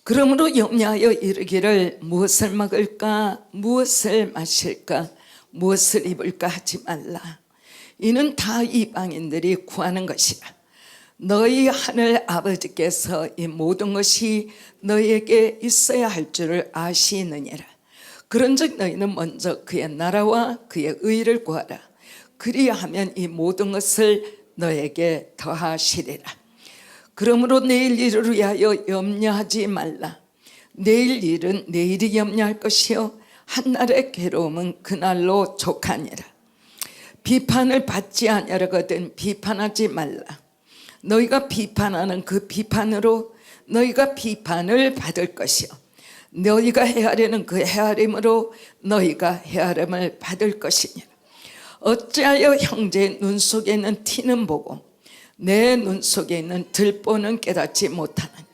그러므로 염려하여 이르기를 무엇을 먹을까 무엇을 마실까 무엇을 입을까 하지 말라. 이는 다 이방인들이 구하는 것이라. 너희 하늘 아버지께서 이 모든 것이 너희에게 있어야 할 줄을 아시느니라. 그런즉 너희는 먼저 그의 나라와 그의 의를 구하라. 그리하면 이 모든 것을 너에게 더하시리라. 그러므로 내일 일을 위하여 염려하지 말라. 내일 일은 내일이 염려할 것이요 한날의 괴로움은 그날로 족하니라. 비판을 받지 아니하거든 비판하지 말라. 너희가 비판하는 그 비판으로 너희가 비판을 받을 것이요 너희가 헤아리는 그 헤아림으로 너희가 헤아림을 받을 것이니라. 어찌하여 형제의 눈 속에 있는 티는 보고 내 눈 속에 있는 들보는 깨닫지 못하느냐.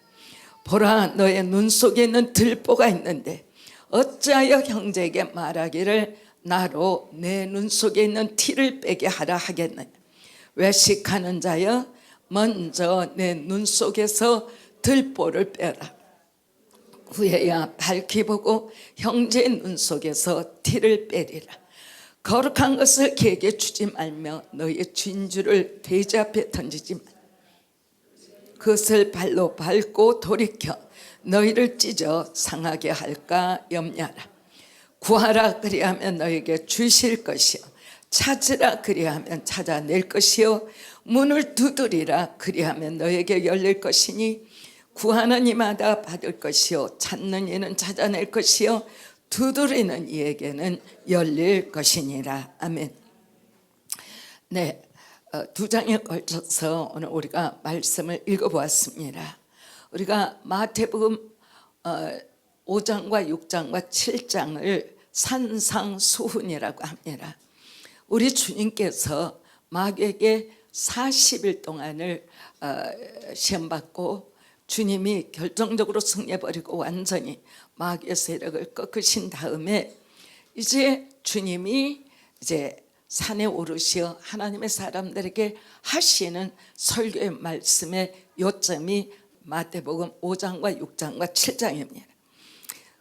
보라, 너의 눈 속에 있는 들보가 있는데 어찌하여 형제에게 말하기를 나로 내 눈 속에 있는 티를 빼게 하라 하겠느냐. 외식하는 자여, 먼저 내 눈 속에서 들보를 빼라. 후에야 밝히 보고 형제의 눈 속에서 티를 빼리라. 거룩한 것을 개에게 주지 말며 너희의 진주를 돼지 앞에 던지지 말라. 그것을 발로 밟고 돌이켜 너희를 찢어 상하게 할까 염려하라. 구하라 그리하면 너희에게 주실 것이요 찾으라 그리하면 찾아낼 것이요 문을 두드리라 그리하면 너희에게 열릴 것이니 구하는 이마다 받을 것이요 찾는 이는 찾아낼 것이요 두드리는 이에게는 열릴 것이니라. 아멘. 네, 두 장에 걸쳐서 오늘 우리가 말씀을 읽어보았습니다. 우리가 마태복음 5장과 6장과 7장을 산상수훈이라고 합니다. 우리 주님께서 마귀에게 40일 동안을 시험받고 주님이 결정적으로 승리해버리고 완전히 마귀의 세력을 꺾으신 다음에 이제 주님이 이제 산에 오르시어 하나님의 사람들에게 하시는 설교의 말씀의 요점이 마태복음 5장과 6장과 7장입니다.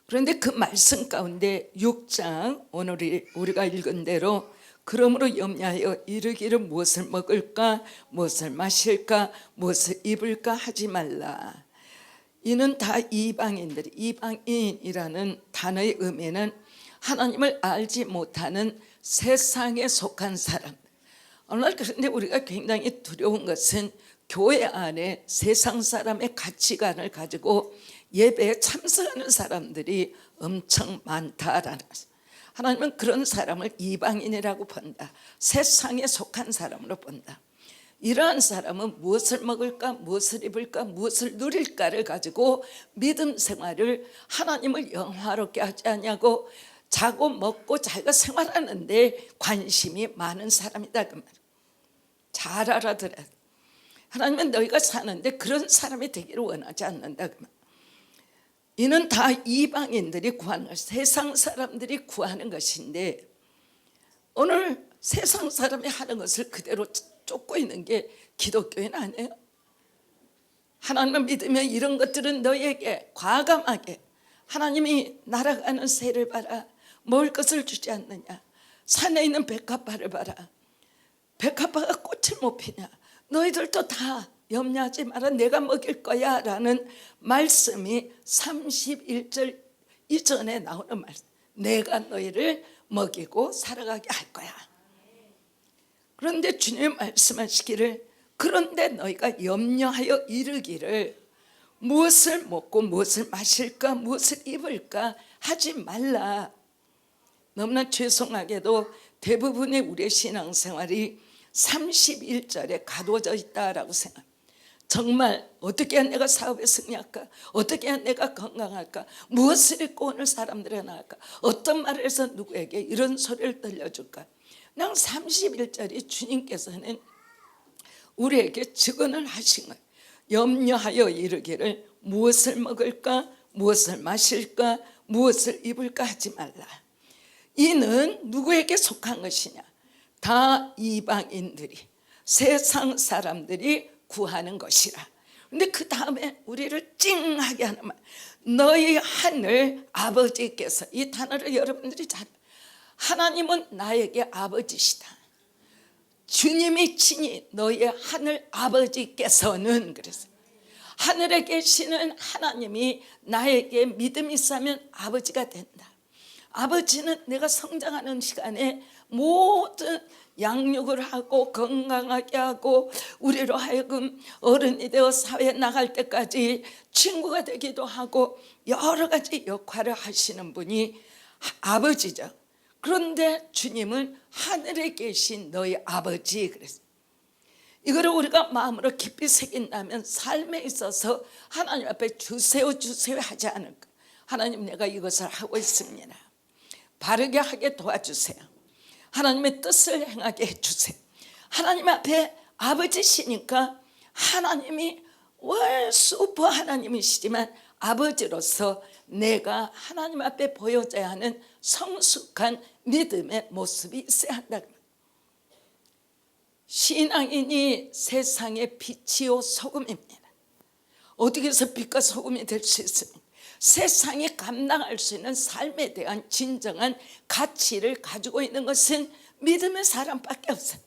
그런데 그 말씀 가운데 6장 오늘 우리가 읽은 대로 그러므로 염려하여 이르기를 무엇을 먹을까 무엇을 마실까 무엇을 입을까 하지 말라. 이는 다 이방인들이, 이방인이라는 단어의 의미는 하나님을 알지 못하는 세상에 속한 사람. 오늘 그런데 우리가 굉장히 두려운 것은 교회 안에 세상 사람의 가치관을 가지고 예배에 참석하는 사람들이 엄청 많다라는 것. 하나님은 그런 사람을 이방인이라고 본다. 세상에 속한 사람으로 본다. 이러한 사람은 무엇을 먹을까 무엇을 입을까 무엇을 누릴까를 가지고 믿음 생활을 하나님을 영화롭게 하지 않냐고 자고 먹고 자기가 생활하는데 관심이 많은 사람이다 그 말이에요. 잘 알아들어야 돼. 하나님은 너희가 사는데 그런 사람이 되기를 원하지 않는다 그 말이에요. 이는 다 이방인들이 구하는 것, 세상 사람들이 구하는 것인데 오늘 세상 사람이 하는 것을 그대로 쫓고 있는 게 기독교인 아니에요? 하나님을 믿으면 이런 것들은 너희에게 과감하게 하나님이 날아가는 새를 봐라. 먹을 것을 주지 않느냐. 산에 있는 백합화를 봐라. 백합화가 꽃을 못 피냐. 너희들도 다 염려하지 마라. 내가 먹일 거야 라는 말씀이 31절 이전에 나오는 말씀. 내가 너희를 먹이고 살아가게 할 거야. 그런데 주님이 말씀하시기를 그런데 너희가 염려하여 이르기를 무엇을 먹고 무엇을 마실까 무엇을 입을까 하지 말라. 너무나 죄송하게도 대부분의 우리의 신앙생활이 31절에 가둬져 있다라고 생각합니다. 정말 어떻게 해야 내가 사업에 승리할까? 어떻게 해야 내가 건강할까? 무엇을 입고 오늘 사람들에 나갈까? 어떤 말을 해서 누구에게 이런 소리를 들려줄까? 그냥 31절이 주님께서는 우리에게 증언을 하신 거예요. 염려하여 이르기를 무엇을 먹을까? 무엇을 마실까? 무엇을 입을까 하지 말라. 이는 누구에게 속한 것이냐? 다 이방인들이 세상 사람들이 구하는 것이라. 근데 그 다음에 우리를 찡하게 하는 말, 너희 하늘 아버지께서, 이 단어를 여러분들이 잘, 하나님은 나에게 아버지시다. 주님이 친히 너희 하늘 아버지께서는, 그래서 하늘에 계시는 하나님이 나에게 믿음이 있으면 아버지가 된다. 아버지는 내가 성장하는 시간에 모든 양육을 하고 건강하게 하고 우리로 하여금 어른이 되어 사회에 나갈 때까지 친구가 되기도 하고 여러 가지 역할을 하시는 분이 아버지죠. 그런데 주님은 하늘에 계신 너희 아버지, 그랬어요. 이거를 우리가 마음으로 깊이 새긴다면 삶에 있어서 하나님 앞에 주세요 주세요 하지 않을까. 하나님, 내가 이것을 하고 있습니다. 바르게 하게 도와주세요. 하나님의 뜻을 행하게 해주세요. 하나님 앞에 아버지시니까 하나님이 월 슈퍼 하나님이시지만 아버지로서 내가 하나님 앞에 보여줘야 하는 성숙한 믿음의 모습이 있어야 한다. 신앙인이 세상의 빛이요 소금입니다. 어떻게 해서 빛과 소금이 될 수 있습니까? 세상이 감당할 수 있는 삶에 대한 진정한 가치를 가지고 있는 것은 믿음의 사람밖에 없어요.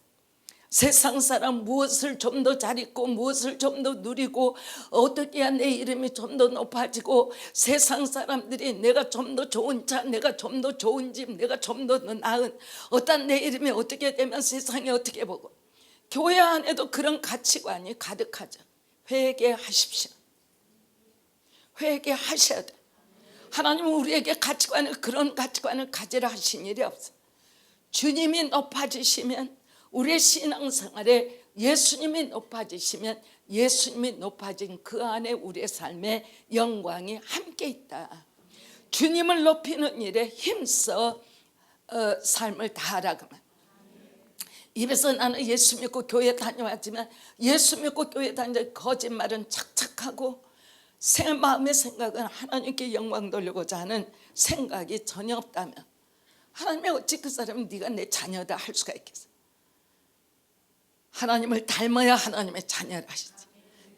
세상 사람 무엇을 좀 더 잘 있고 무엇을 좀 더 누리고 어떻게 해야 내 이름이 좀 더 높아지고, 세상 사람들이 내가 좀 더 좋은 차, 내가 좀 더 좋은 집, 내가 좀 더 나은 어떤 내 이름이 어떻게 되면 세상이 어떻게 보고, 교회 안에도 그런 가치관이 가득하죠. 회개하십시오. 회개하셔야 돼. 하나님은 우리에게 가치관을, 그런 가치관을 가지라 하신 일이 없어요. 주님이 높아지시면 우리의 신앙생활에 예수님이 높아지시면 예수님이 높아진 그 안에 우리의 삶의 영광이 함께 있다. 주님을 높이는 일에 힘써 삶을 다하라고. 입에서 나는 예수 믿고 교회 다녀왔지만 예수 믿고 교회 다니는 거짓말은 착착하고 마음의 생각은 하나님께 영광 돌리고자 하는 생각이 전혀 없다면 하나님이 어찌 그 사람은 네가 내 자녀다 할 수가 있겠어? 하나님을 닮아야 하나님의 자녀를 하시지.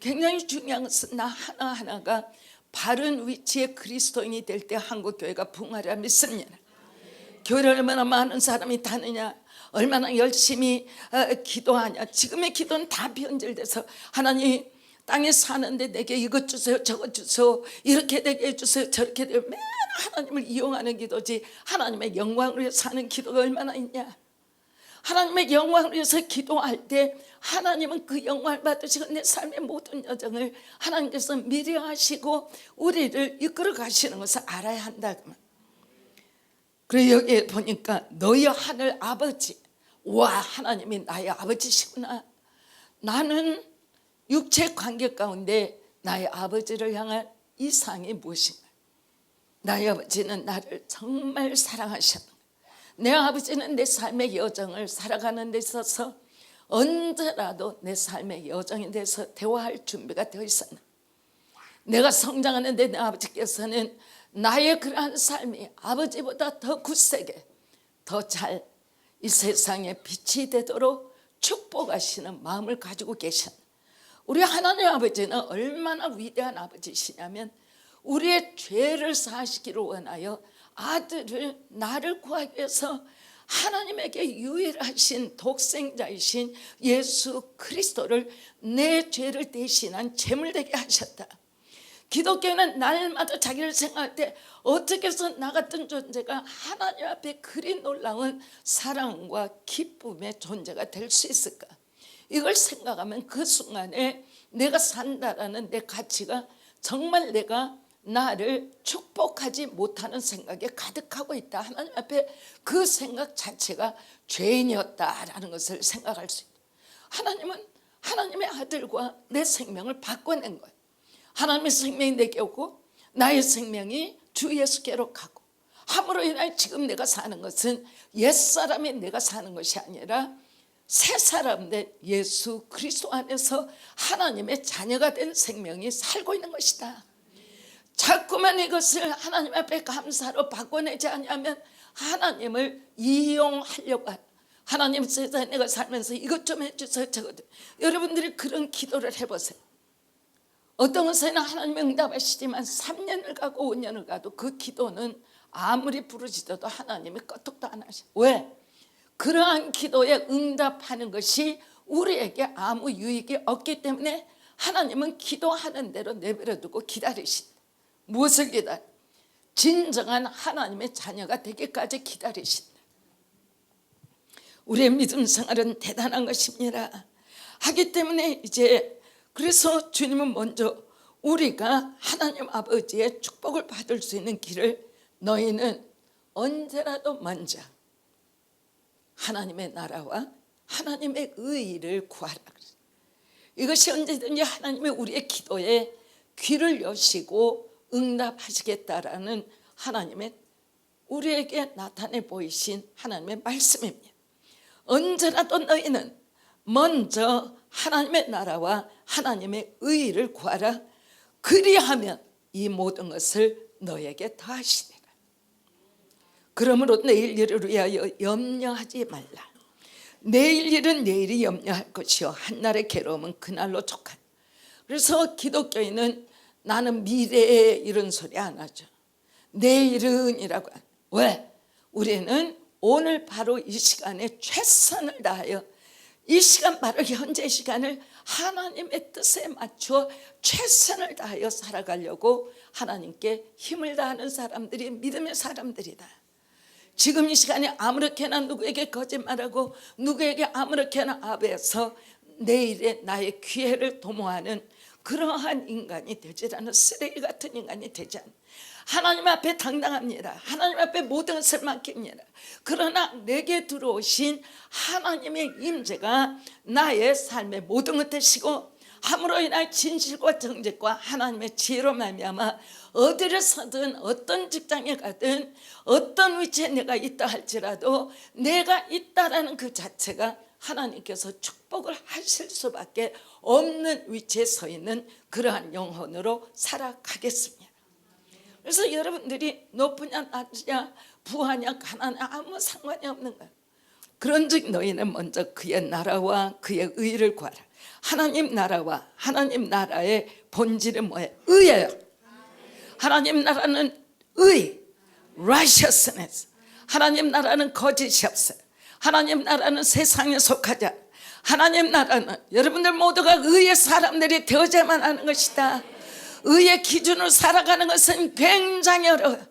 굉장히 중요한 것은 나 하나하나가 바른 위치에 그리스도인이 될 때 한국교회가 부흥하리라 믿습니다. 교회를 얼마나 많은 사람이 다니냐, 얼마나 열심히 기도하냐. 지금의 기도는 다 변질돼서 하나님 땅에 사는데 내게 이것 주세요 저것 주세요, 이렇게 되게 해주세요 저렇게 되게, 맨 하나님을 이용하는 기도지 하나님의 영광을 위해서 사는 기도가 얼마나 있냐. 하나님의 영광을 위해서 기도할 때 하나님은 그 영광을 받으시고 내 삶의 모든 여정을 하나님께서 미리 하시고 우리를 이끌어 가시는 것을 알아야 한다. 그래서 여기에 보니까 너희 하늘 아버지, 와, 하나님이 나의 아버지시구나. 나는 육체 관계 가운데 나의 아버지를 향한 이상이 무엇인가? 나의 아버지는 나를 정말 사랑하셨다. 내 아버지는 내 삶의 여정을 살아가는 데 있어서 언제라도 내 삶의 여정에 대해서 대화할 준비가 되어 있었나. 내가 성장하는데 내 아버지께서는 나의 그러한 삶이 아버지보다 더 굳세게 더 잘 이 세상에 빛이 되도록 축복하시는 마음을 가지고 계셨나. 우리 하나님 아버지는 얼마나 위대한 아버지시냐면 우리의 죄를 사하시기를 원하여 아들을 나를 구하기 위해서 하나님에게 유일하신 독생자이신 예수 그리스도를 내 죄를 대신한 제물되게 하셨다. 기독교는 날마다 자기를 생각할 때 어떻게 해서 나 같은 존재가 하나님 앞에 그리 놀라운 사랑과 기쁨의 존재가 될 수 있을까. 이걸 생각하면 그 순간에 내가 산다라는 내 가치가 정말 내가 나를 축복하지 못하는 생각에 가득하고 있다. 하나님 앞에 그 생각 자체가 죄인이었다라는 것을 생각할 수 있다. 하나님은 하나님의 아들과 내 생명을 바꿔낸 거예요. 하나님의 생명이 내게 오고 나의 생명이 주 예수께로 가고 함으로 인하여 지금 내가 사는 것은 옛사람이 내가 사는 것이 아니라 새 사람 된 예수 그리스도 안에서 하나님의 자녀가 된 생명이 살고 있는 것이다. 자꾸만 이것을 하나님 앞에 감사로 바꿔내지 않으면 하나님을 이용하려고 하나님 세상에 내가 살면서 이것 좀 해주세요 저것. 여러분들이 그런 기도를 해보세요. 어떤 것에는 하나님의 응답하시지만 3년을 가고 5년을 가도 그 기도는 아무리 부르짖어도 하나님이 끄떡도 안 하셔. 왜? 그러한 기도에 응답하는 것이 우리에게 아무 유익이 없기 때문에 하나님은 기도하는 대로 내버려두고 기다리신다. 무엇을 기다려? 진정한 하나님의 자녀가 되기까지 기다리신다. 우리의 믿음 생활은 대단한 것입니다. 하기 때문에 이제 그래서 주님은 먼저 우리가 하나님 아버지의 축복을 받을 수 있는 길을 너희는 언제라도 먼저 하나님의 나라와 하나님의 의의를 구하라. 이것이 언제든지 하나님의 우리의 기도에 귀를 여시고 응답하시겠다라는 하나님의 우리에게 나타내 보이신 하나님의 말씀입니다. 언제라도 너희는 먼저 하나님의 나라와 하나님의 의의를 구하라. 그리하면 이 모든 것을 너에게 더하시리라. 그러므로 내일 일을 위하여 염려하지 말라. 내일 일은 내일이 염려할 것이요 한날의 괴로움은 그날로 족하다. 그래서 기독교인은 나는 미래에 이런 소리 안 하죠. 내일은 이라고. 왜? 우리는 오늘 바로 이 시간에 최선을 다하여 이 시간 바로 현재 시간을 하나님의 뜻에 맞춰 최선을 다하여 살아가려고 하나님께 힘을 다하는 사람들이 믿음의 사람들이다. 지금 이 시간에 아무렇게나 누구에게 거짓말하고 누구에게 아무렇게나 앞에서 내일의 나의 기회를 도모하는 그러한 인간이 되지 않은 쓰레기 같은 인간이 되지 않는 하나님 앞에 당당합니다. 하나님 앞에 모든 것을 맡깁니다. 그러나 내게 들어오신 하나님의 임재가 나의 삶의 모든 것 되시고 함으로 인한 진실과 정직과 하나님의 지혜로 말미암아 어디를 서든 어떤 직장에 가든 어떤 위치에 내가 있다 할지라도 내가 있다라는 그 자체가 하나님께서 축복을 하실 수밖에 없는 위치에 서 있는 그러한 영혼으로 살아가겠습니다. 그래서 여러분들이 높으냐 낮으냐 부하냐 가난하냐 아무 상관이 없는 거예요. 그런즉 너희는 먼저 그의 나라와 그의 의를 구하라. 하나님 나라와 하나님 나라의 본질은 뭐예요? 의예요. 하나님 나라는 의, righteousness. 하나님 나라는 거짓이 없어요. 하나님 나라는 세상에 속하지 않아요. 하나님 나라는 여러분들 모두가 의의 사람들이 되어야만 하는 것이다. 의의 기준으로 살아가는 것은 굉장히 어려워요.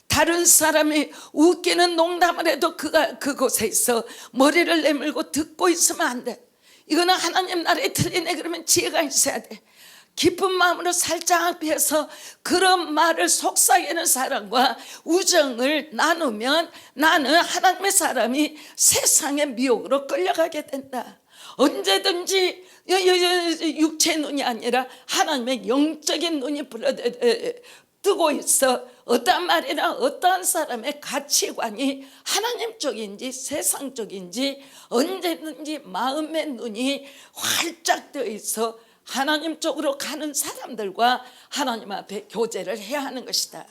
다른 사람이 웃기는 농담을 해도 그가 그곳에 있어 머리를 내밀고 듣고 있으면 안 돼. 이거는 하나님 나라에 틀리네. 그러면 지혜가 있어야 돼. 기쁜 마음으로 살짝 피해서 그런 말을 속삭이는 사람과 우정을 나누면 나는 하나님의 사람이 세상의 미혹으로 끌려가게 된다. 언제든지 육체의 눈이 아니라 하나님의 영적인 눈이 뜨고 있어 어떠한 말이나 어떠한 사람의 가치관이 하나님 쪽인지 세상 쪽인지 언제든지 마음의 눈이 활짝 되어 있어 하나님 쪽으로 가는 사람들과 하나님 앞에 교제를 해야 하는 것이다.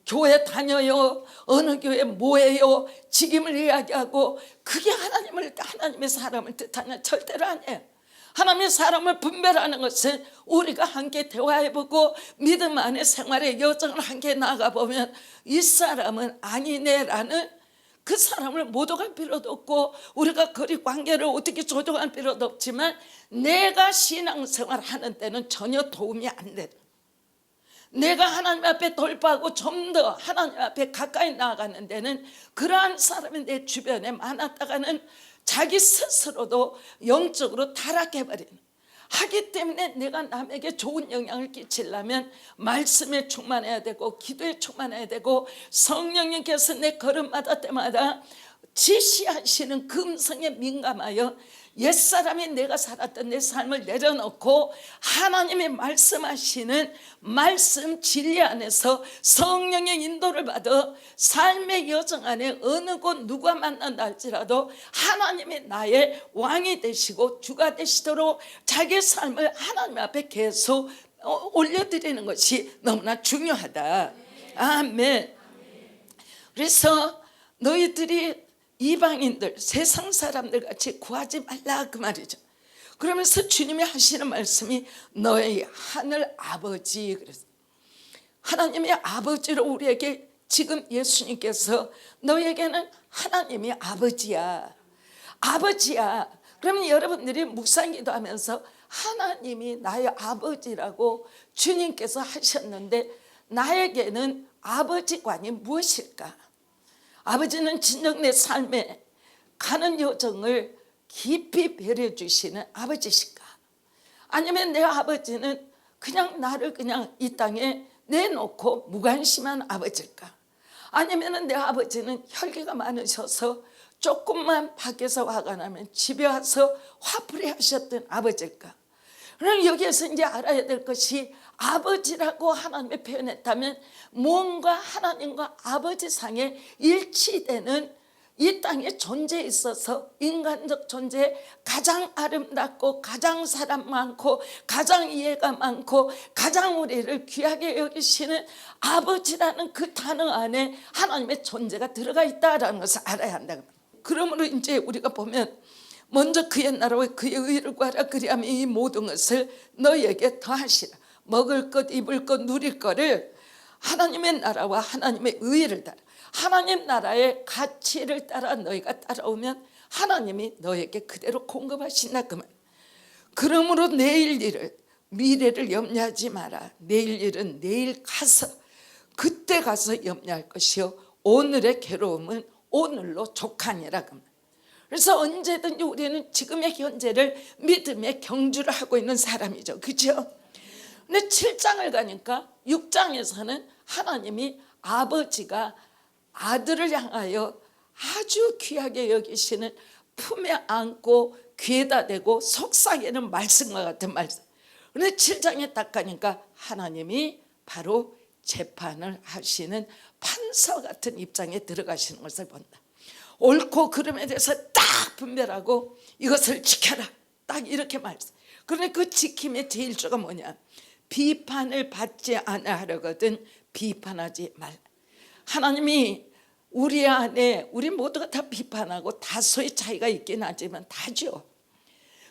교회 다녀요, 어느 교회 뭐예요, 직임을 이야기하고 그게 하나님의 사람을 뜻하냐? 절대로 아니에요. 하나님의 사람을 분별하는 것은 우리가 함께 대화해보고 믿음 안에 생활의 여정을 함께 나가보면 이 사람은 아니네라는 그 사람을 모독할 필요도 없고 우리가 거리 관계를 어떻게 조정할 필요도 없지만 내가 신앙생활 하는 때는 전혀 도움이 안 돼. 내가 하나님 앞에 돌파하고 좀 더 하나님 앞에 가까이 나아가는 데는 그러한 사람이 내 주변에 많았다가는 자기 스스로도 영적으로 타락해버리는 하기 때문에 내가 남에게 좋은 영향을 끼치려면 말씀에 충만해야 되고 기도에 충만해야 되고 성령님께서 내 걸음마다 때마다 지시하시는 그 음성에 민감하여 옛사람이 내가 살았던 내 삶을 내려놓고 하나님의 말씀하시는 말씀 진리 안에서 성령의 인도를 받아 삶의 여정 안에 어느 곳 누가 만난다 할지라도 하나님이 나의 왕이 되시고 주가 되시도록 자기 삶을 하나님 앞에 계속 올려드리는 것이 너무나 중요하다. 아멘. 그래서 너희들이 이방인들 세상 사람들 같이 구하지 말라 그 말이죠. 그러면서 주님이 하시는 말씀이 너희 하늘 아버지, 그래서 하나님의 아버지로 우리에게 지금 예수님께서 너에게는 하나님이 아버지야, 아버지야. 그러면 여러분들이 묵상기도 하면서 하나님이 나의 아버지라고 주님께서 하셨는데 나에게는 아버지관이 무엇일까? 아버지는 진정 내 삶에 가는 여정을 깊이 배려해 주시는 아버지실까? 아니면 내 아버지는 그냥 나를 그냥 이 땅에 내놓고 무관심한 아버지일까? 아니면 내 아버지는 혈기가 많으셔서 조금만 밖에서 화가 나면 집에 와서 화풀이 하셨던 아버지일까? 그럼 여기에서 이제 알아야 될 것이 아버지라고 하나님이 표현했다면 무언가 하나님과 아버지상에 일치되는 이 땅에 존재에 있어서 인간적 존재에 가장 아름답고 가장 사랑 많고 가장 이해가 많고 가장 우리를 귀하게 여기시는 아버지라는 그 단어 안에 하나님의 존재가 들어가 있다는 것을 알아야 한다. 그러므로 이제 우리가 보면 먼저 그의 나라와 그의 의를 구하라, 그리하면 이 모든 것을 너희에게 더하시라. 먹을 것, 입을 것, 누릴 것을 하나님의 나라와 하나님의 의를 따라, 하나님 나라의 가치를 따라 너희가 따라오면 하나님이 너에게 그대로 공급하신다 그 말. 그러므로 내일 일을, 미래를 염려하지 마라. 내일 일은 내일 가서, 그때 가서 염려할 것이요 오늘의 괴로움은 오늘로 족하니라 그 말. 그래서 언제든지 우리는 지금의 현재를 믿음의 경주를 하고 있는 사람이죠, 그렇죠? 근데 7장을 가니까 6장에서는 하나님이 아버지가 아들을 향하여 아주 귀하게 여기시는 품에 안고 귀에다 대고 속삭이는 말씀과 같은 말씀. 그런데 7장에 딱 가니까 하나님이 바로 재판을 하시는 판사 같은 입장에 들어가시는 것을 본다. 옳고 그름에 대해서 딱 분별하고 이것을 지켜라, 딱 이렇게 말씀. 그런데 그 지킴의 제1조가 뭐냐? 비판을 받지 않으려거든 비판하지 말라. 하나님이 우리 안에, 우리 모두가 다 비판하고 다소의 차이가 있긴 하지만 다죠.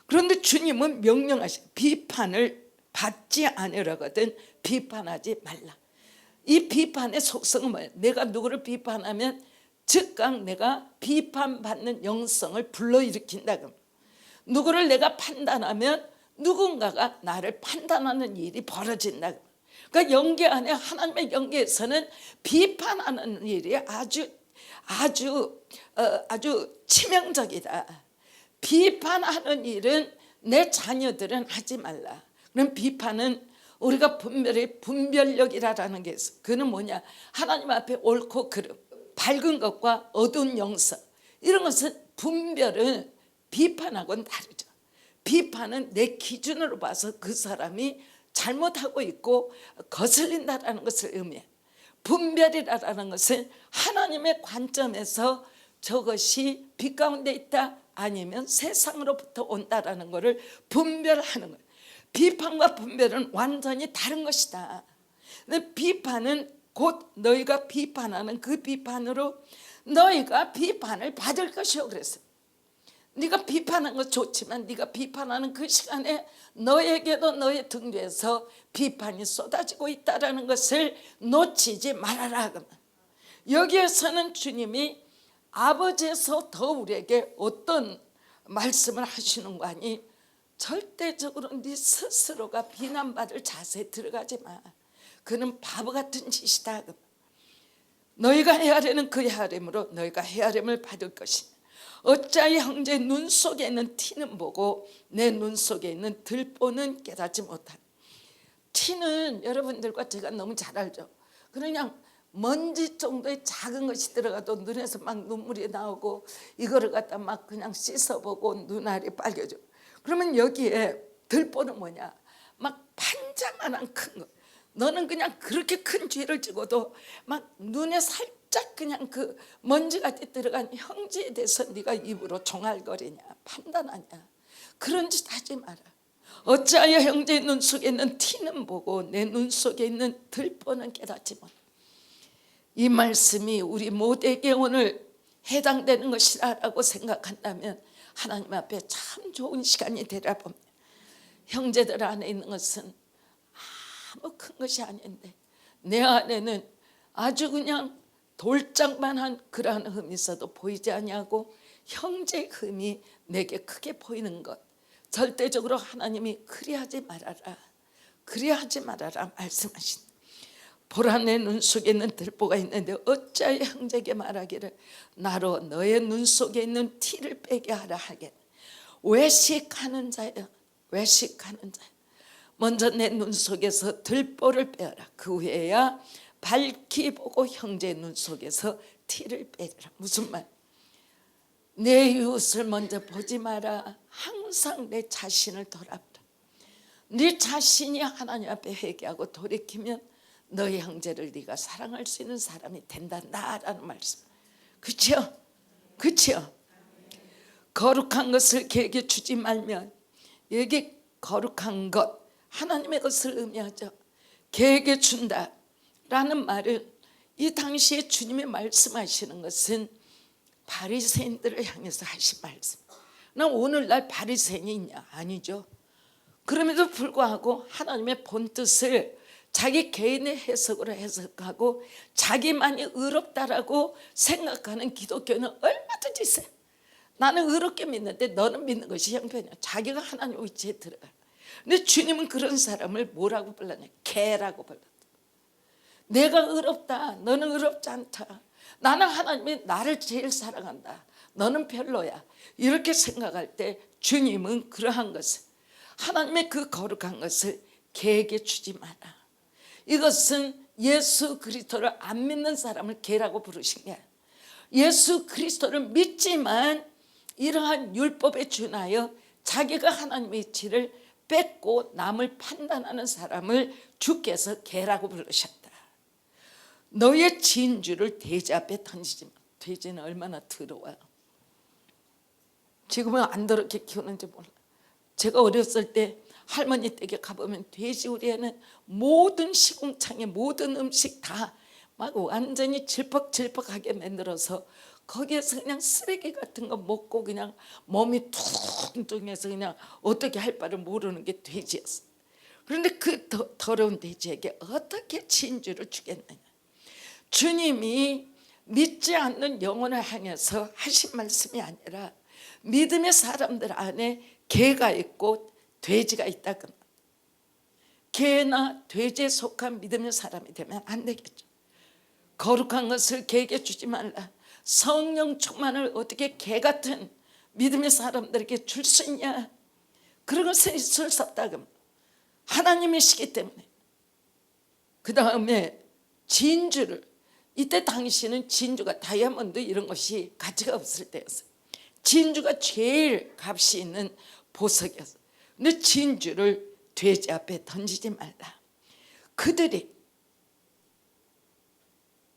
그런데 주님은 명령하시, 비판을 받지 않으려거든 비판하지 말라. 이 비판의 속성은 뭐예요? 내가 누구를 비판하면 즉각 내가 비판받는 영성을 불러일으킨다. 누구를 내가 판단하면 누군가가 나를 판단하는 일이 벌어진다. 그러니까 영계 안에, 하나님의 영계에서는 비판하는 일이 아주 치명적이다. 비판하는 일은 내 자녀들은 하지 말라. 그럼 비판은 우리가 분별력이라는 게 있어. 그는 뭐냐? 하나님 앞에 옳고 그름, 밝은 것과 어두운 영성, 이런 것은 분별은 비판하고는 다르죠. 비판은 내 기준으로 봐서 그 사람이 잘못하고 있고 거슬린다라는 것을 의미해. 분별이라는 것은 하나님의 관점에서 저것이 빛 가운데 있다 아니면 세상으로부터 온다라는 것을 분별하는 거예요. 비판과 분별은 완전히 다른 것이다. 근데 비판은 곧 너희가 비판하는 그 비판으로 너희가 비판을 받을 것이요 그랬어요. 네가 비판하는 거 좋지만 네가 비판하는 그 시간에 너에게도 너의 등 뒤에서 비판이 쏟아지고 있다는 것을 놓치지 말아라. 여기에서는 주님이 아버지에서 더 우리에게 어떤 말씀을 하시는 거 아니? 절대적으로 네 스스로가 비난받을 자세에 들어가지 마. 그는 바보 같은 짓이다. 너희가 헤아리는 그 헤아림으로 너희가 헤아림을 받을 것이니 어찌하여 형제의 눈 속에 있는 티는 보고 내 눈 속에 있는 들보는 깨닫지 못하니. 티는 여러분들과 제가 너무 잘 알죠. 그냥 먼지 정도의 작은 것이 들어가도 눈에서 막 눈물이 나오고 이거를 갖다 막 그냥 씻어보고 눈알이 빨개져. 그러면 여기에 들보는 뭐냐? 막 판자만한 큰 거. 너는 그냥 그렇게 큰 죄를 지고도 막 눈에 살짝 그냥 그 먼지같이 들어간 형제에 대해서 네가 입으로 종알거리냐, 판단하냐, 그런 짓 하지 마라. 어찌하여 형제의 눈 속에 있는 티는 보고 내 눈 속에 있는 들보는 깨닫지 못. 이 말씀이 우리 모두에게 오늘 해당되는 것이라고 생각한다면 하나님 앞에 참 좋은 시간이 되라 봅니다. 형제들 안에 있는 것은 아무 큰 것이 아닌데 내 안에는 아주 그냥 돌짝만한 그러한 흠이 있어도 보이지 아니하고 형제의 흠이 내게 크게 보이는 것, 절대적으로 하나님이 그리하지 말아라, 그리하지 말아라 말씀하신다. 보라, 내 눈 속에 있는 들보가 있는데 어찌하여 형제에게 말하기를 나로 너의 눈 속에 있는 티를 빼게 하라 하게. 외식하는 자여, 외식하는 자여, 먼저 내 눈 속에서 들보를 빼어라. 그 후에야 밝히 보고 형제의 눈 속에서 티를 빼라. 무슨 말? 내 이웃을 먼저 보지 마라. 항상 내 자신을 돌아보라. 네 자신이 하나님 앞에 회개하고 돌이키면 너의 형제를 네가 사랑할 수 있는 사람이 된다라는 말씀. 그렇죠? 그렇죠? 거룩한 것을 개에게 주지 말면, 여기 거룩한 것, 하나님의 것을 의미하죠. 개에게 준다라는 말은 이 당시에 주님이 말씀하시는 것은 바리새인들을 향해서 하신 말씀. 나 오늘날 바리새인이 있냐? 아니죠. 그럼에도 불구하고 하나님의 본뜻을 자기 개인의 해석으로 해석하고 자기만이 의롭다라고 생각하는 기독교는 얼마든지 있어요. 나는 의롭게 믿는데 너는 믿는 것이 형편이야. 자기가 하나님 위치에 들어가. 근데 주님은 그런 사람을 뭐라고 불렀냐? 개라고 불렀다. 내가 의롭다, 너는 의롭지 않다. 나는 하나님이 나를 제일 사랑한다, 너는 별로야. 이렇게 생각할 때 주님은 그러한 것을, 하나님의 그 거룩한 것을 개에게 주지 마라. 이것은 예수 그리스도를 안 믿는 사람을 개라고 부르신 게 아니에요. 예수 그리스도를 믿지만 이러한 율법에 준하여 자기가 하나님의 이치를 뺏고 남을 판단하는 사람을 주께서 개라고 부르셨다. 너의 진주를 돼지 앞에 던지지 마. 돼지는 얼마나 더러워요. 지금은 안 더럽게 키우는지 몰라. 제가 어렸을 때 할머니 댁에 가보면 돼지 우리에는 모든 시궁창에 모든 음식 다 막 완전히 질퍽질퍽하게 만들어서 거기에서 그냥 쓰레기 같은 거 먹고 그냥 몸이 퉁퉁해서 그냥 어떻게 할 바를 모르는 게 돼지였어. 그런데 그 더러운 돼지에게 어떻게 진주를 주겠느냐. 주님이 믿지 않는 영혼을 향해서 하신 말씀이 아니라 믿음의 사람들 안에 개가 있고 돼지가 있다. 개나 돼지에 속한 믿음의 사람이 되면 안 되겠죠. 거룩한 것을 개에게 주지 말라. 성령 충만을 어떻게 개 같은 믿음의 사람들에게 줄 수 있냐. 그런 것은 있을 수 없다. 하나님이시기 때문에. 그 다음에 진주를, 이때 당시는 진주가 다이아몬드 이런 것이 가치가 없을 때였어요. 진주가 제일 값이 있는 보석이었어요. 근데 진주를 돼지 앞에 던지지 말라. 그들이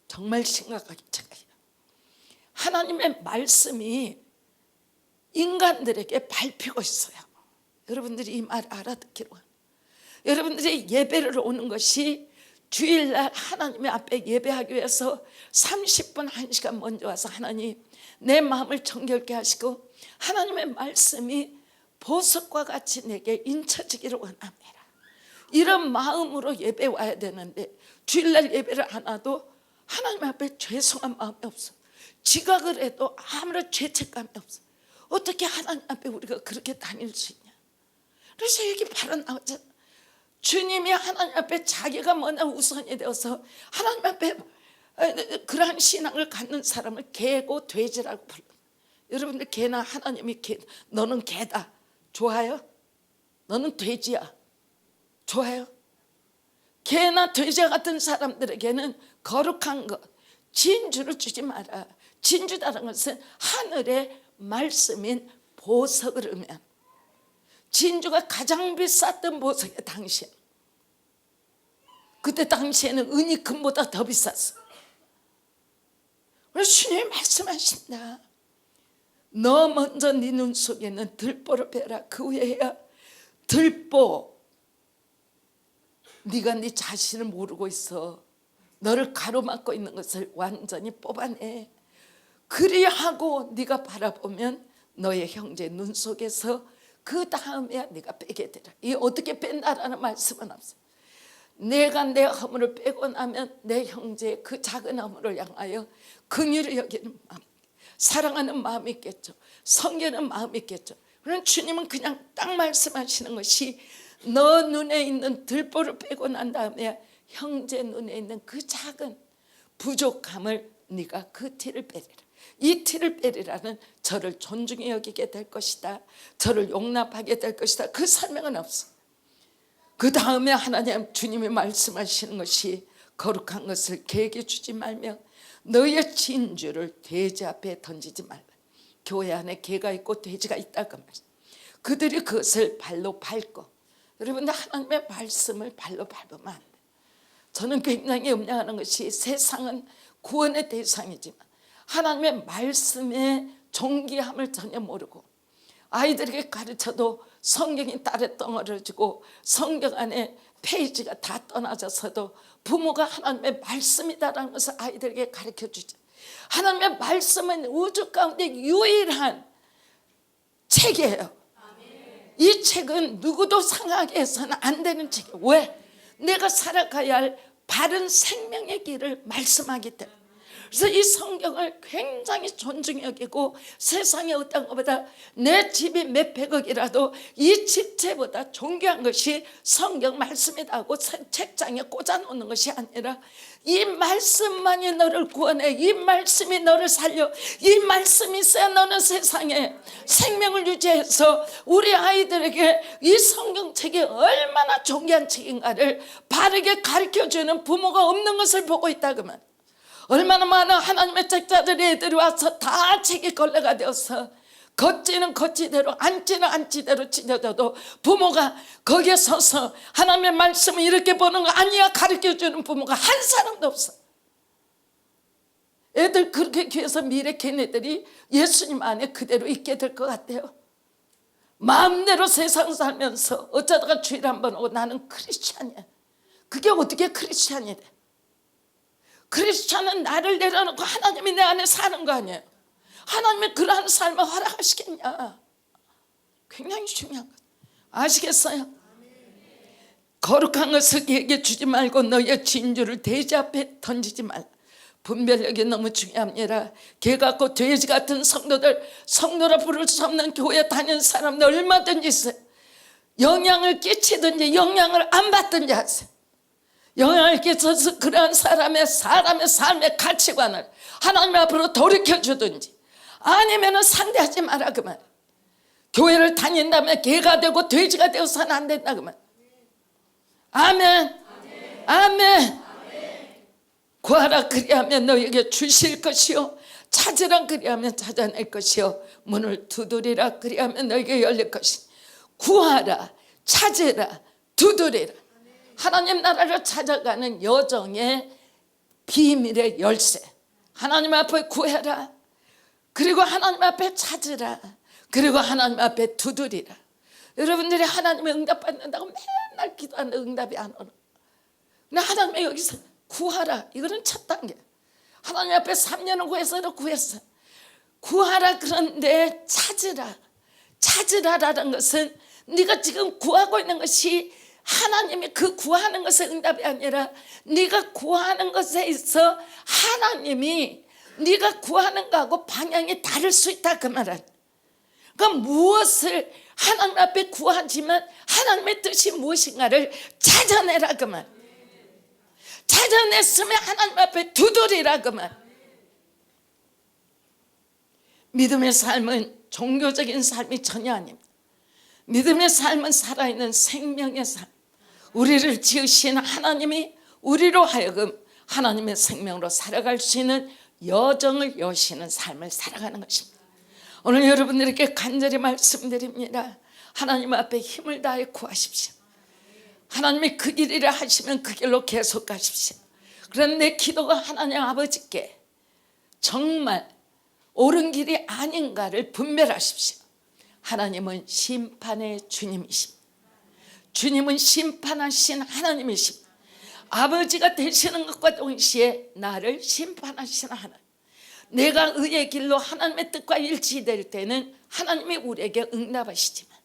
정말 심각하게 착해요. 하나님의 말씀이 인간들에게 밟히고 있어요. 여러분들이 이 말 알아듣기로. 여러분들이 예배를 오는 것이 주일날 하나님의 앞에 예배하기 위해서 30분 1시간 먼저 와서 하나님 내 마음을 정결케 하시고 하나님의 말씀이 보석과 같이 내게 인쳐지기를 원합니다. 이런 마음으로 예배 와야 되는데 주일날 예배를 안 와도 하나님 앞에 죄송한 마음이 없어. 지각을 해도 아무런 죄책감이 없어. 어떻게 하나님 앞에 우리가 그렇게 다닐 수 있냐. 그래서 여기 바로 나오잖아. 주님이 하나님 앞에 자기가 먼저 우선이 되어서 하나님 앞에 그러한 신앙을 갖는 사람을 개고 돼지라고 불러. 여러분들 개나 하나님이 개, 너는 개다. 좋아요? 너는 돼지야. 좋아요? 개나 돼지 같은 사람들에게는 거룩한 것, 진주를 주지 마라. 진주라는 것은 하늘의 말씀인 보석을 의미합니다. 진주가 가장 비쌌던 보석이에요. 당시에. 그때 당시에는 은이 금보다 더 비쌌어. 그래서 주님이 말씀하신다. 너 먼저 네 눈 속에는 들보를 빼라. 그 후에야 들보, 네가 네 자신을 모르고 있어. 너를 가로막고 있는 것을 완전히 뽑아내. 그리하고 네가 바라보면 너의 형제 눈 속에서 그 다음에 네가 빼게 되라. 이 어떻게 뺀다라는 말씀은 없어요. 내가 내 허물을 빼고 나면 내 형제의 그 작은 허물을 향하여 긍휼히 여기는 마음, 사랑하는 마음이 있겠죠. 섬기는 마음이 있겠죠. 그런 주님은 그냥 딱 말씀하시는 것이 너 눈에 있는 들보를 빼고 난 다음에 형제 눈에 있는 그 작은 부족함을 네가 그 티를 빼리라. 이 티를 빼리라는 저를 존중히 여기게 될 것이다, 저를 용납하게 될 것이다, 그 설명은 없어. 그 다음에 하나님 주님이 말씀하시는 것이 거룩한 것을 개에게 주지 말며 너의 진주를 돼지 앞에 던지지 말라. 교회 안에 개가 있고 돼지가 있다고 말이야. 그들이 그것을 발로 밟고, 여러분들 하나님의 말씀을 발로 밟으면 안 돼. 저는 굉장히 염려하는 것이 세상은 구원의 대상이지만 하나님의 말씀의 존귀함을 전혀 모르고 아이들에게 가르쳐도 성경이 딸에 덩어려지고 성경 안에 페이지가 다 떠나져서도 부모가 하나님의 말씀이다라는 것을 아이들에게 가르쳐주죠. 하나님의 말씀은 우주 가운데 유일한 책이에요. 이 책은 누구도 상하게 해서는 안 되는 책이에요. 왜? 내가 살아가야 할 바른 생명의 길을 말씀하기 때문에. 그래서 이 성경을 굉장히 존중히 여기고 세상의 어떤 것보다 내 집이 몇백억이라도 이 집채보다 존귀한 것이 성경 말씀이다 하고 책장에 꽂아놓는 것이 아니라 이 말씀만이 너를 구원해, 이 말씀이 너를 살려, 이 말씀이 있어야 너는 세상에 생명을 유지해서 우리 아이들에게 이 성경책이 얼마나 존귀한 책인가를 바르게 가르쳐주는 부모가 없는 것을 보고 있다 그 말. 얼마나 많은 하나님의 책자들이 애들이 와서 다 책에 걸레가 되어서 걷지는 걷지대로 앉지는 앉지대로 찢어져도 부모가 거기에 서서 하나님의 말씀을 이렇게 보는 거 아니야 가르쳐주는 부모가 한 사람도 없어. 애들 그렇게 귀해서 미래 걔네들이 예수님 안에 그대로 있게 될 것 같아요. 마음대로 세상 살면서 어쩌다가 주일 한번 오고 나는 크리스찬이야. 그게 어떻게 크리스찬이 돼? 크리스찬은 나를 내려놓고 하나님이 내 안에 사는 거 아니에요. 하나님이 그러한 삶을 허락하시겠냐. 굉장히 중요한 것 아시겠어요? 거룩한 것을 개에게 주지 말고 너의 진주를 돼지 앞에 던지지 말라. 분별력이 너무 중요합니다. 개 같고 돼지 같은 성도라 부를 수 없는 교회 다니는 사람들 얼마든지 있어요. 영향을 끼치든지 영향을 안 받든지 하세요. 영향을 끼쳐서 그러한 사람의 삶의 가치관을 하나님 앞으로 돌이켜주든지 아니면 상대하지 마라 그 말. 교회를 다닌다면 개가 되고 돼지가 되어서는 안 된다 그 말. 아멘. 아멘. 구하라 그리하면 너에게 주실 것이요 찾으라 그리하면 찾아낼 것이요 문을 두드리라 그리하면 너에게 열릴 것이니. 구하라 찾으라 두드리라. 하나님 나라를 찾아가는 여정의 비밀의 열쇠. 하나님 앞에 구해라. 그리고 하나님 앞에 찾으라. 그리고 하나님 앞에 두드리라. 여러분들이 하나님의 응답 받는다고 맨날 기도하는데 응답이 안 오는. 근데 하나님의 여기서 구하라. 이거는 첫 단계. 하나님 앞에 3년을 구해서도 구했어. 구하라. 그런데 찾으라. 찾으라라는 것은 네가 지금 구하고 있는 것이 하나님이 그 구하는 것의 응답이 아니라 네가 구하는 것에 있어 하나님이 네가 구하는 거하고 방향이 다를 수 있다 그 말은. 그러니까 무엇을 하나님 앞에 구하지만 하나님의 뜻이 무엇인가를 찾아내라 그 말. 찾아냈으면 하나님 앞에 두드리라 그 말. 믿음의 삶은 종교적인 삶이 전혀 아닙니다. 믿음의 삶은 살아있는 생명의 삶. 우리를 지으신 하나님이 우리로 하여금 하나님의 생명으로 살아갈 수 있는 여정을 여시는 삶을 살아가는 것입니다. 오늘 여러분들에게 간절히 말씀드립니다. 하나님 앞에 힘을 다해 구하십시오. 하나님이 그 길이라 하시면 그 길로 계속 가십시오. 그런데 내 기도가 하나님 아버지께 정말 옳은 길이 아닌가를 분별하십시오. 하나님은 심판의 주님이십니다. 주님은 심판하신 하나님이십니다. 아버지가 되시는 것과 동시에 나를 심판하시는 하나님. 내가 의의 길로 하나님의 뜻과 일치될 때는 하나님이 우리에게 응답하시지만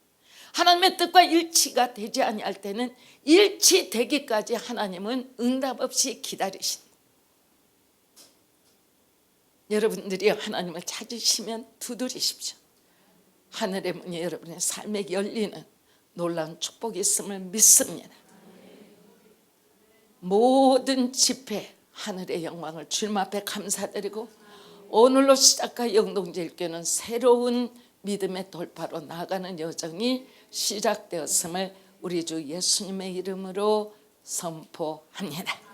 하나님의 뜻과 일치가 되지 아니할 때는 일치되기까지 하나님은 응답 없이 기다리신다. 여러분들이 하나님을 찾으시면 두드리십시오. 하늘의 문이 여러분의 삶에 열리는 놀라운 축복이 있음을 믿습니다. 모든 집회 하늘의 영광을 주님 앞에 감사드리고 오늘로 시작한 영동제일교회는 새로운 믿음의 돌파로 나아가는 여정이 시작되었음을 우리 주 예수님의 이름으로 선포합니다.